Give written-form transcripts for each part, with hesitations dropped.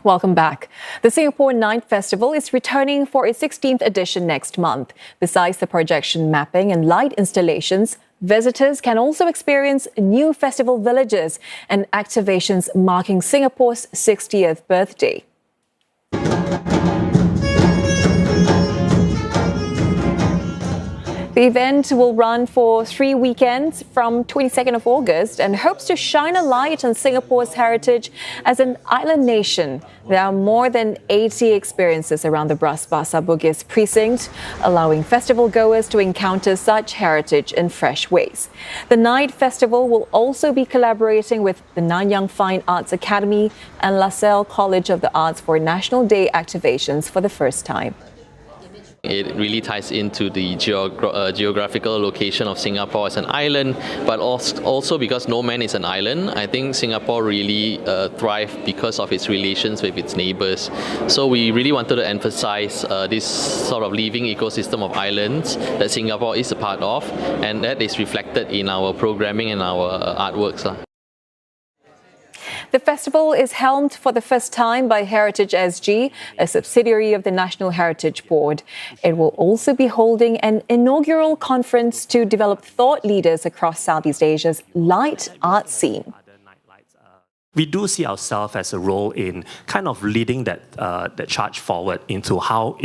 Welcome back. The Singapore Night Festival is returning for its 16th edition next month. Besides the projection mapping and light installations, visitors can also experience new festival villages and activations marking Singapore's 60th birthday. The event will run for 3 weekends from 22nd of August and hopes to shine a light on Singapore's heritage as an island nation. There are more than 80 experiences around the Bras Basah.Bugis precinct, allowing festival goers to encounter such heritage in fresh ways. The Night Festival will also be collaborating with the Nanyang Fine Arts Academy and Lasalle College of the Arts for National Day activations for the first time. It really ties into the geographical location of Singapore as an island, but also because no man is an island. I think Singapore really thrives because of its relations with its neighbours. So we really wanted to emphasize this sort of living ecosystem of islands that Singapore is a part of, and that is reflected in our programming and our artworks. The festival is helmed for the first time by Heritage SG, a subsidiary of the National Heritage Board. It will also be holding an inaugural conference to develop thought leaders across Southeast Asia's light art scene. We do see ourselves as a role in kind of leading that charge forward into how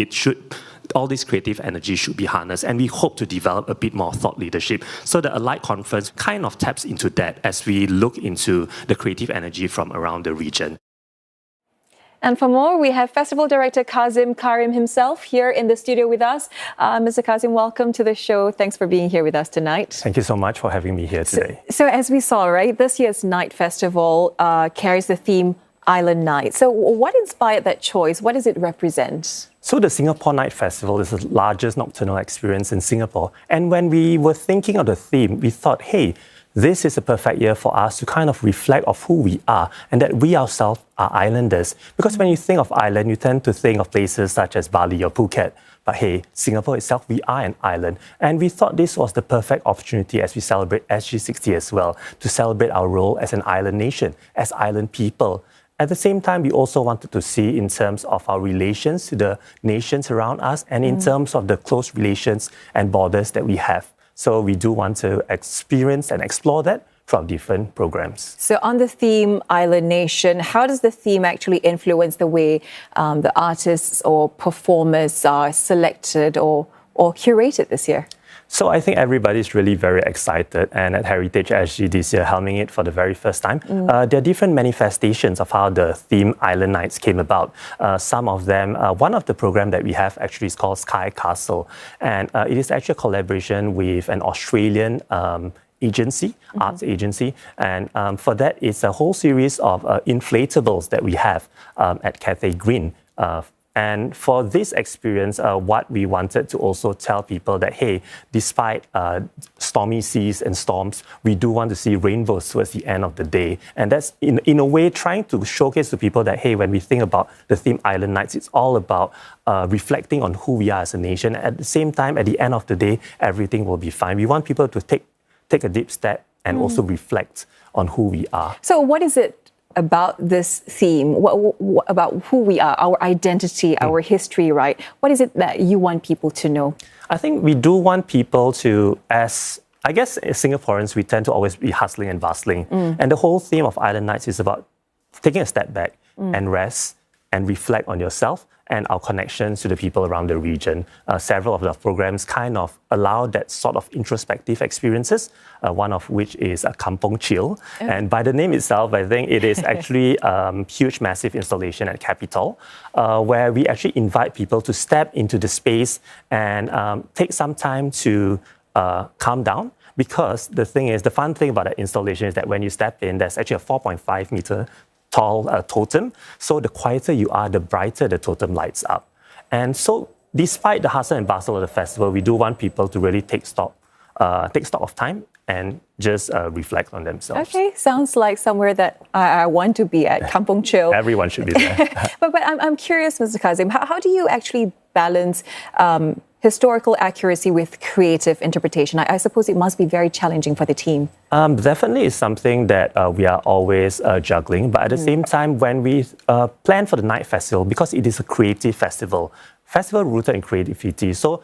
all this creative energy should be harnessed, and we hope to develop a bit more thought leadership. So the Alight Conference kind of taps into that as we look into the creative energy from around the region. And for more, we have Festival Director Kazim Karim himself here in the studio with us. Mr. Kazim, welcome to the show. Thanks for being here with us tonight. Thank you so much for having me here today. So as we saw, right, this year's Night Festival carries the theme Island Night. So what inspired that choice? What does it represent? So the Singapore Night Festival is the largest nocturnal experience in Singapore. And when we were thinking of the theme, we thought, hey, this is a perfect year for us to kind of reflect of who we are and that we ourselves are islanders. Because when you think of island, you tend to think of places such as Bali or Phuket. But hey, Singapore itself, we are an island. And we thought this was the perfect opportunity as we celebrate SG60 as well, to celebrate our role as an island nation, as island people. At the same time, we also wanted to see in terms of our relations to the nations around us and in terms of the close relations and borders that we have. So we do want to experience and explore that from different programs. So on the theme Island Nation, how does the theme actually influence the way the artists or performers are selected or curated this year? So I think everybody's really very excited, and at Heritage SG this year, helming it for the very first time. There are different manifestations of how the theme Island Nights came about. Some of them, one of the programs that we have actually is called Sky Castle, and it is actually a collaboration with an Australian agency, arts agency, and for that, it's a whole series of inflatables that we have at Cathay Green. And for this experience, what we wanted to also tell people that, hey, despite stormy seas and storms, we do want to see rainbows towards the end of the day. And that's, in a way, trying to showcase to people that, hey, when we think about the theme Island Nights, it's all about reflecting on who we are as a nation. At the same time, at the end of the day, everything will be fine. We want people to take a deep step and also reflect on who we are. So what is it about this theme, about who we are, our identity, our history, right? What is it that you want people to know? I think we do want people to, as Singaporeans, we tend to always be hustling and bustling. And the whole theme of Island Nights is about taking a step back and rest and reflect on yourself and our connections to the people around the region. Several of the programs kind of allow that sort of introspective experiences, one of which is a Kampong Chill. And by the name itself, I think it is actually a huge, massive installation at Capitol, where we actually invite people to step into the space and take some time to calm down. Because the fun thing about that installation is that when you step in, there's actually a 4.5 meter tall totem. So the quieter you are, the brighter the totem lights up. And so despite the hustle and bustle of the festival, we do want people to really take stock of time and just reflect on themselves. Okay, sounds like somewhere that I want to be at, Kampong Chill. Everyone should be there. but I'm curious, Mr. Kazim, how do you actually balance historical accuracy with creative interpretation? I suppose it must be very challenging for the team. Definitely is something that we are always juggling. But at the same time, when we plan for the night festival, because it is a creative festival rooted in creativity, so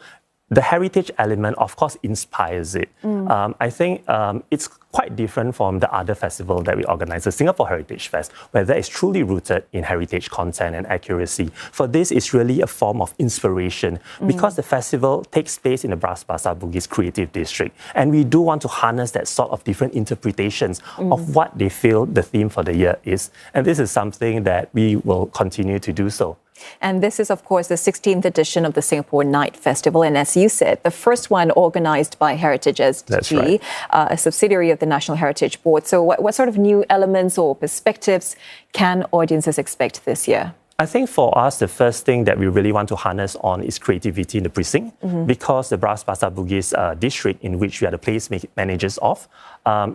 the heritage element, of course, inspires it. I think it's quite different from the other festival that we organize, the Singapore Heritage Fest, where that is truly rooted in heritage content and accuracy. For this, it's really a form of inspiration because the festival takes place in the Bras Basah.Bugis Creative District. And we do want to harness that sort of different interpretations of what they feel the theme for the year is. And this is something that we will continue to do so. And this is, of course, the 16th edition of the Singapore Night Festival. And as you said, the first one organized by Heritage SG, That's right. A subsidiary of the National Heritage Board. So what sort of new elements or perspectives can audiences expect this year? I think for us, the first thing that we really want to harness on is creativity in the precinct, because the Bras Basah.Bugis district, in which we are the place managers of,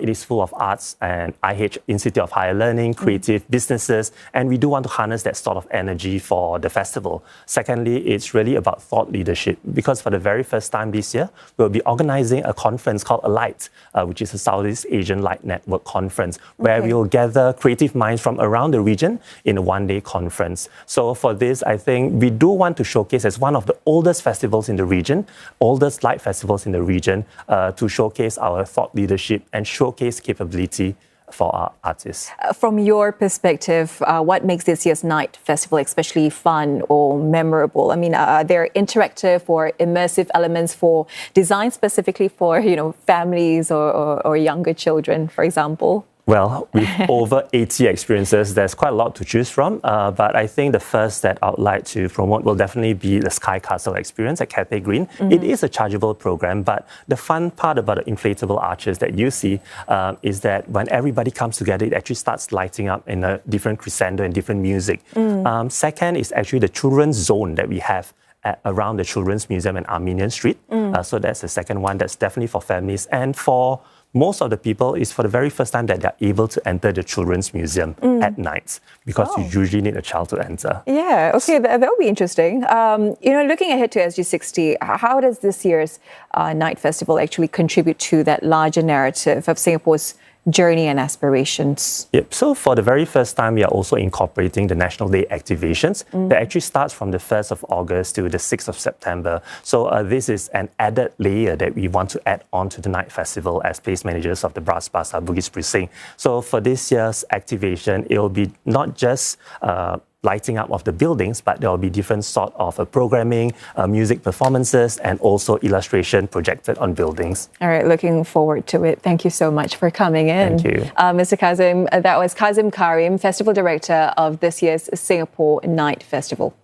it is full of arts and IH, Institute of Higher Learning, creative businesses, and we do want to harness that sort of energy for the festival. Secondly, it's really about thought leadership, because for the very first time this year, we'll be organizing a conference called Alight, which is a Southeast Asian Light Network conference, where we will gather creative minds from around the region in a one-day conference. So for this, I think we do want to showcase as one of the oldest festivals in the region, oldest light festivals in the region, to showcase our thought leadership and showcase capability for our artists. From your perspective, what makes this year's night festival especially fun or memorable? I mean, are there interactive or immersive elements for design specifically for, families or younger children, for example? Well, with over 80 experiences, there's quite a lot to choose from. But I think the first that I would like to promote will definitely be the Sky Castle experience at Cathay Green. It is a chargeable program, but the fun part about the inflatable arches that you see is that when everybody comes together, it actually starts lighting up in a different crescendo and different music. Second is actually the children's zone that we have around the Children's Museum and Armenian Street. So that's the second one that's definitely for families. And for most of the people, it's for the very first time that they're able to enter the Children's Museum at night, because you usually need a child to enter. Yeah, okay, that will be interesting. Looking ahead to SG60, how does this year's Night Festival actually contribute to that larger narrative of Singapore's journey and aspirations? Yep. So for the very first time, we are also incorporating the National Day activations that actually starts from the 1st of August to the 6th of September. So this is an added layer that we want to add on to the Night Festival as place managers of the Bras Basah.Bugis precinct. So for this year's activation, it will be not just lighting up of the buildings, but there will be different sort of programming, music performances, and also illustration projected on buildings. All right, looking forward to it. Thank you so much for coming in. Thank you. Mr. Kazim, that was Kazim Karim, Festival Director of this year's Singapore Night Festival.